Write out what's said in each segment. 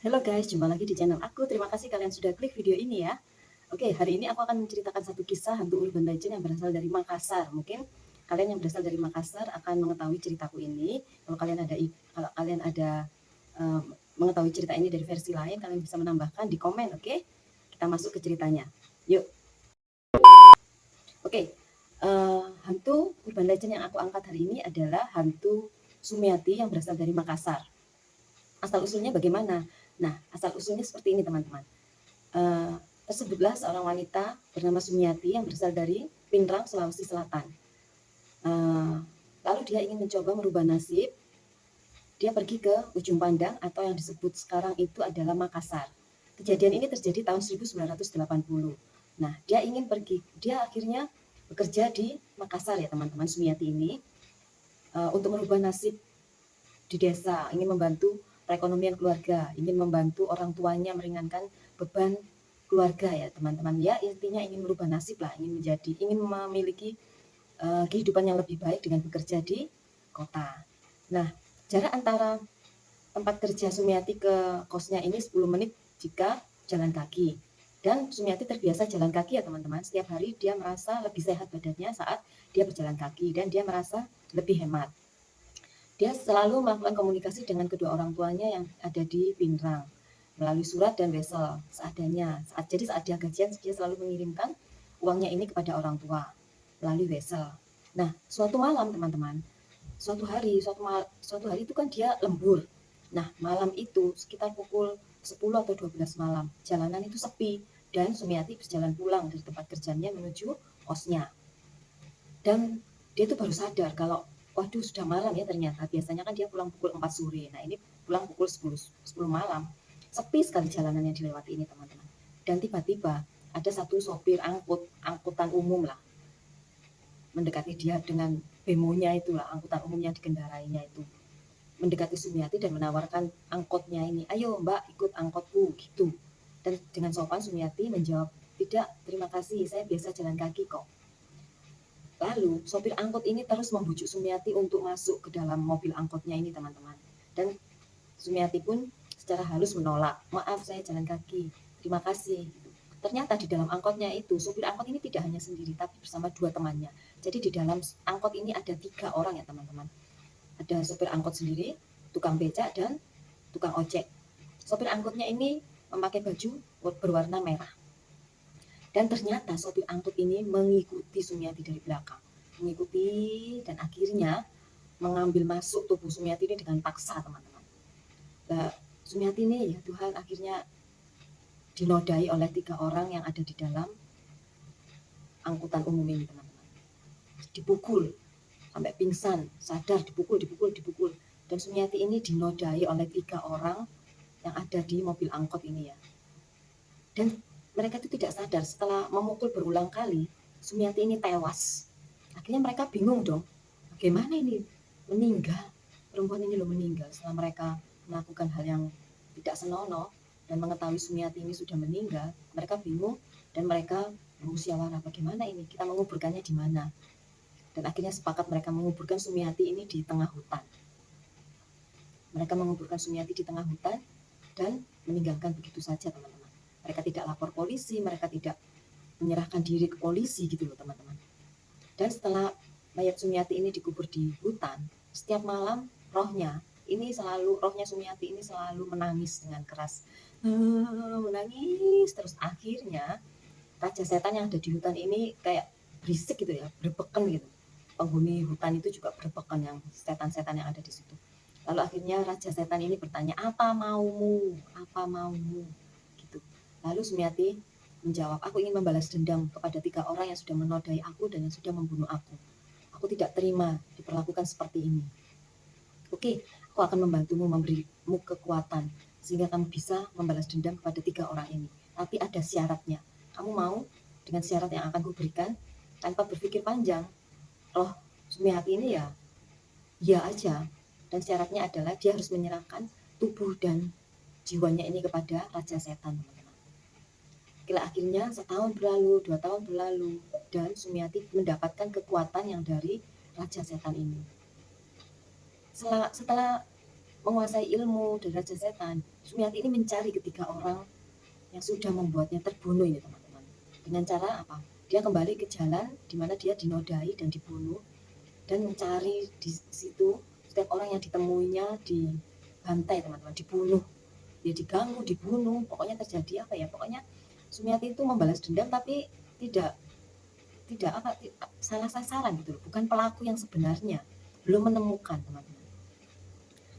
Halo guys, jumpa lagi di channel aku. Terima kasih kalian sudah klik video ini ya. Oke, hari ini aku akan menceritakan satu kisah hantu urban legend yang berasal dari Makassar. Mungkin kalian yang berasal dari Makassar akan mengetahui ceritaku ini. Kalau kalian ada eh, mengetahui cerita ini dari versi lain, kalian bisa menambahkan di komen, oke? Kita masuk ke ceritanya. Yuk. Oke, hantu urban legend yang aku angkat hari ini adalah hantu Sumiati yang berasal dari Makassar. Asal usulnya bagaimana? Nah, asal usulnya seperti ini teman-teman. Uh, Tersebutlah seorang wanita bernama Sumiati yang berasal dari Pinrang, Sulawesi Selatan. Lalu dia ingin mencoba merubah nasib. Dia pergi ke Ujung Pandang atau yang disebut sekarang itu adalah Makassar. Kejadian ini terjadi tahun 1980. Nah, dia akhirnya bekerja di Makassar ya teman-teman. Sumiati ini untuk merubah nasib di desa, ingin membantu perekonomian keluarga, ingin membantu orang tuanya meringankan beban keluarga ya teman-teman. Ya intinya ingin merubah nasib lah, ingin memiliki kehidupan yang lebih baik dengan bekerja di kota. Nah, jarak antara tempat kerja Sumiati ke kosnya ini 10 menit jika jalan kaki. Dan Sumiati terbiasa jalan kaki ya teman-teman. Setiap hari dia merasa lebih sehat badannya saat dia berjalan kaki dan dia merasa lebih hemat. Dia selalu melakukan komunikasi dengan kedua orang tuanya yang ada di Pinrang melalui surat dan wesel seadanya. Saat dia gajian, dia selalu mengirimkan uangnya ini kepada orang tua melalui wesel. Nah, suatu malam teman-teman, suatu hari itu kan dia lembur. Nah, malam itu sekitar pukul 10 atau 12 malam, jalanan itu sepi dan Sumiati berjalan pulang dari tempat kerjanya menuju kosnya. Dan dia itu baru sadar kalau waduh sudah malam ya ternyata. Biasanya kan dia pulang pukul 4 sore. Nah, ini pulang pukul 10 malam. Sepi sekali jalanan yang dilewati ini, teman-teman. Dan tiba-tiba ada satu sopir angkutan umum lah, mendekati dia dengan bemonya itulah, angkutan umumnya dikendarainya itu. Mendekati Sumiati dan menawarkan angkotnya ini, ayo mbak ikut angkotku gitu. Dan dengan sopan Sumiati menjawab, tidak terima kasih, saya biasa jalan kaki kok. Lalu sopir angkot ini terus membujuk Sumiati untuk masuk ke dalam mobil angkotnya ini teman-teman. Dan Sumiati pun secara halus menolak, maaf saya jalan kaki, terima kasih. Ternyata di dalam angkotnya itu, sopir angkot ini tidak hanya sendiri, tapi bersama dua temannya. Jadi di dalam angkot ini ada 3 orang ya teman-teman. Ada sopir angkot sendiri, tukang becak, dan tukang ojek. Sopir angkotnya ini memakai baju berwarna merah. Dan ternyata sopir angkut ini mengikuti Sumiati dari belakang. Mengikuti dan akhirnya mengambil masuk tubuh Sumiati ini dengan paksa teman-teman. Nah, Sumiati ini ya Tuhan akhirnya dinodai oleh 3 orang yang ada di dalam angkutan umum ini teman-teman. Dipukul sampai pingsan, sadar, dipukul. Dan Sumiati ini dinodai oleh 3 orang yang ada di mobil angkot ini ya. Dan mereka itu tidak sadar setelah memukul berulang kali, Sumiati ini tewas. Akhirnya mereka bingung dong, bagaimana ini meninggal, perempuan ini loh meninggal setelah mereka melakukan hal yang tidak senonoh dan mengetahui Sumiati ini sudah meninggal. Mereka bingung dan mereka bermusyawarah bagaimana ini, kita menguburkannya di mana. Dan akhirnya sepakat mereka menguburkan Sumiati ini di tengah hutan. Mereka menguburkan Sumiati di tengah hutan dan meninggalkan begitu saja teman-teman. Mereka tidak lapor polisi, mereka tidak menyerahkan diri ke polisi gitu loh teman-teman. Dan setelah mayat Sumiati ini dikubur di hutan, setiap malam rohnya Sumiati ini selalu menangis dengan keras, menangis terus. Akhirnya raja setan yang ada di hutan ini kayak berisik gitu ya, berbeken gitu. Penghuni hutan itu juga berbeken, yang setan-setan yang ada di situ. Lalu akhirnya raja setan ini bertanya, apa maumu, gitu. Lalu Sumiati menjawab, aku ingin membalas dendam kepada 3 orang yang sudah menodai aku dan yang sudah membunuh aku. Aku tidak terima diperlakukan seperti ini. Oke, aku akan membantumu, memberimu kekuatan sehingga kamu bisa membalas dendam kepada 3 orang ini. Tapi ada syaratnya. Kamu mau dengan syarat yang akan kuberikan? Tanpa berpikir panjang, roh Sumiati ini ya aja. Dan syaratnya adalah dia harus menyerahkan tubuh dan jiwanya ini kepada raja setan. Akhirnya setahun berlalu, 2 tahun berlalu, dan Sumiati mendapatkan kekuatan yang dari raja setan ini. Setelah menguasai ilmu dari Raja Setan, Sumiati ini mencari ketiga orang yang sudah membuatnya terbunuh ini teman-teman. Dengan cara apa? Dia kembali ke jalan di mana dia dinodai dan dibunuh, dan mencari di situ setiap orang yang ditemuinya dibantai teman-teman, dibunuh, dia diganggu, dibunuh, pokoknya terjadi apa ya, pokoknya Sumiati itu membalas dendam tapi tidak salah sasaran gitu, bukan pelaku yang sebenarnya, belum menemukan teman-teman.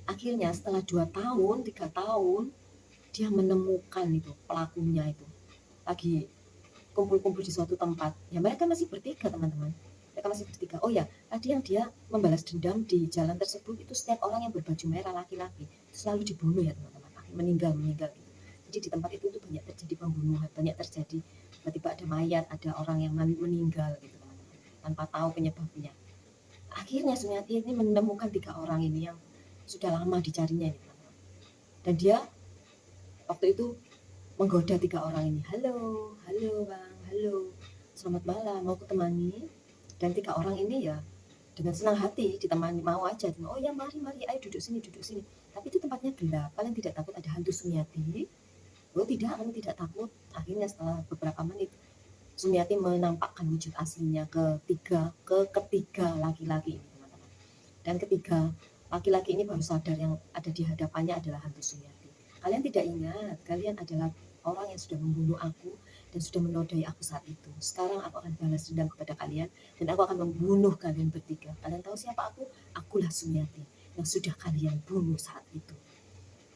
Akhirnya setelah 2 tahun 3 tahun dia menemukan itu pelakunya, itu lagi kumpul-kumpul di suatu tempat ya, mereka masih bertiga teman-teman, mereka masih bertiga. Oh ya, tadi yang dia membalas dendam di jalan tersebut itu setiap orang yang berbaju merah laki-laki itu selalu dibunuh ya teman-teman, meninggal gitu. Jadi di tempat itu tuh banyak terjadi pembunuhan, banyak terjadi tiba-tiba ada mayat, ada orang yang meninggal gitu teman-teman, tanpa tahu penyebabnya. Akhirnya Sumiati ini menemukan 3 orang ini yang sudah lama dicarinya ini teman-teman, dan dia waktu itu menggoda 3 orang ini. Halo bang, halo, selamat malam, mau kutemani? Dan 3 orang ini ya dengan senang hati ditemani, mau aja. Oh ya mari, ayo duduk sini. Tapi itu tempatnya gelap, kalian tidak takut ada hantu Sumiati? Oh tidak, kami tidak takut. Akhirnya setelah beberapa menit Sumiati menampakkan wujud aslinya ke ketiga laki-laki ini teman-teman. Dan ketiga laki-laki ini baru sadar yang ada di hadapannya adalah hantu Sumiati. Kalian tidak ingat, kalian adalah orang yang sudah membunuh aku dan sudah menodai aku saat itu. Sekarang aku akan balas dendam kepada kalian dan aku akan membunuh kalian bertiga. Kalian tahu siapa aku? Akulah Sumiati yang sudah kalian bunuh saat itu.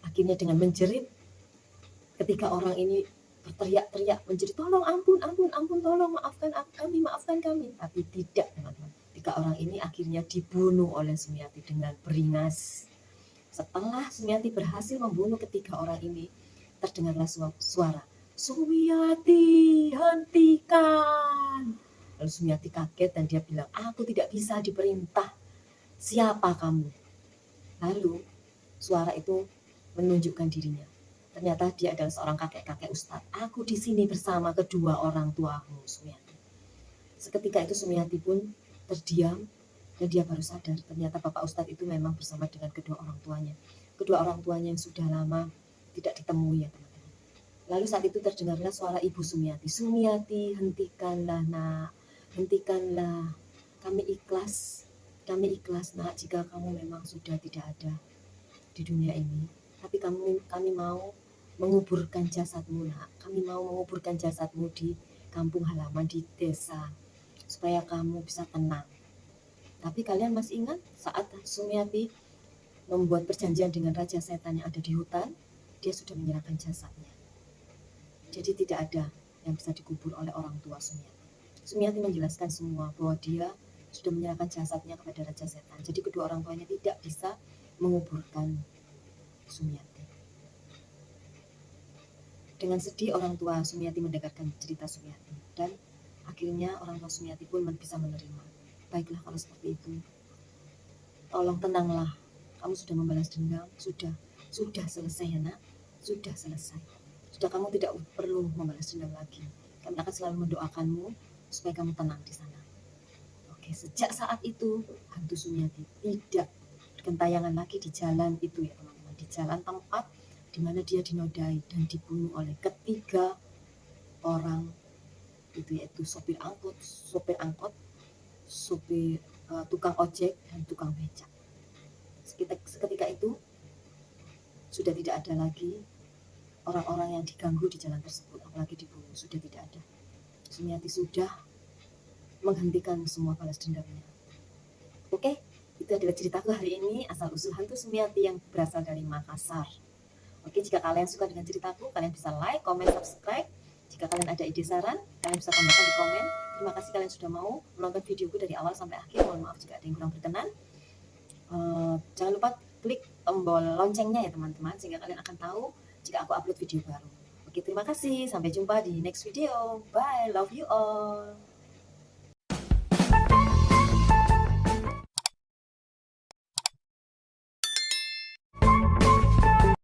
Akhirnya dengan menjerit, ketiga orang ini berteriak-teriak menjerit, tolong, ampun, tolong, maafkan kami. Tapi tidak teman-teman, 3 orang ini akhirnya dibunuh oleh Sumiati dengan beringas. Setelah Sumiati berhasil membunuh ketiga orang ini, terdengarlah suara, Sumiati, hentikan. Lalu Sumiati kaget dan dia bilang, aku tidak bisa diperintah, siapa kamu? Lalu suara itu menunjukkan dirinya. Ternyata dia adalah seorang kakek ustadz. Aku di sini bersama kedua orang tuamu, Sumiati. Seketika itu Sumiati pun terdiam dan dia baru sadar ternyata bapak ustadz itu memang bersama dengan kedua orang tuanya. Kedua orang tuanya yang sudah lama tidak ditemui ya teman-teman. Lalu saat itu terdengarlah suara ibu Sumiati. Sumiati, hentikanlah nak, hentikanlah. Kami ikhlas nak jika kamu memang sudah tidak ada di dunia ini. Tapi kami mau menguburkan jasadmu nak. Kami mau menguburkan jasadmu di kampung halaman, di desa, supaya kamu bisa tenang. Tapi kalian masih ingat saat Sumiati membuat perjanjian dengan Raja Setan yang ada di hutan, dia sudah menyerahkan jasadnya. Jadi tidak ada yang bisa dikubur oleh orang tua Sumiati. Sumiati menjelaskan semua bahwa dia sudah menyerahkan jasadnya kepada Raja Setan. Jadi kedua orang tuanya tidak bisa menguburkan Sumiati. Dengan sedih orang tua Sumiati mendengarkan cerita Sumiati, dan akhirnya orang tua Sumiati pun bisa menerima. Baiklah kalau seperti itu, tolong tenanglah, kamu sudah membalas dendam, sudah selesai ya nak, sudah selesai, sudah, kamu tidak perlu membalas dendam lagi. Kami akan selalu mendoakanmu supaya kamu tenang di sana. Oke, sejak saat itu hantu Sumiati tidak bergentayangan lagi di jalan itu ya teman-teman, di jalan tempat di mana dia dinodai dan dibunuh oleh ketiga orang itu, yaitu sopir angkot, tukang ojek dan tukang becak. Seketika itu sudah tidak ada lagi orang-orang yang diganggu di jalan tersebut, apalagi dibunuh, sudah tidak ada. Sumiati sudah menghentikan semua balas dendamnya. Oke, itu adalah ceritaku hari ini, asal usul hantu Sumiati yang berasal dari Makassar. Oke, jika kalian suka dengan ceritaku, kalian bisa like, comment, subscribe. Jika kalian ada ide saran, kalian bisa tambahkan di komen. Terima kasih kalian sudah mau menonton videoku dari awal sampai akhir. Mohon maaf jika ada yang kurang berkenan. Jangan lupa klik tombol loncengnya ya teman-teman, sehingga kalian akan tahu jika aku upload video baru. Oke, terima kasih. Sampai jumpa di next video. Bye. Love you all.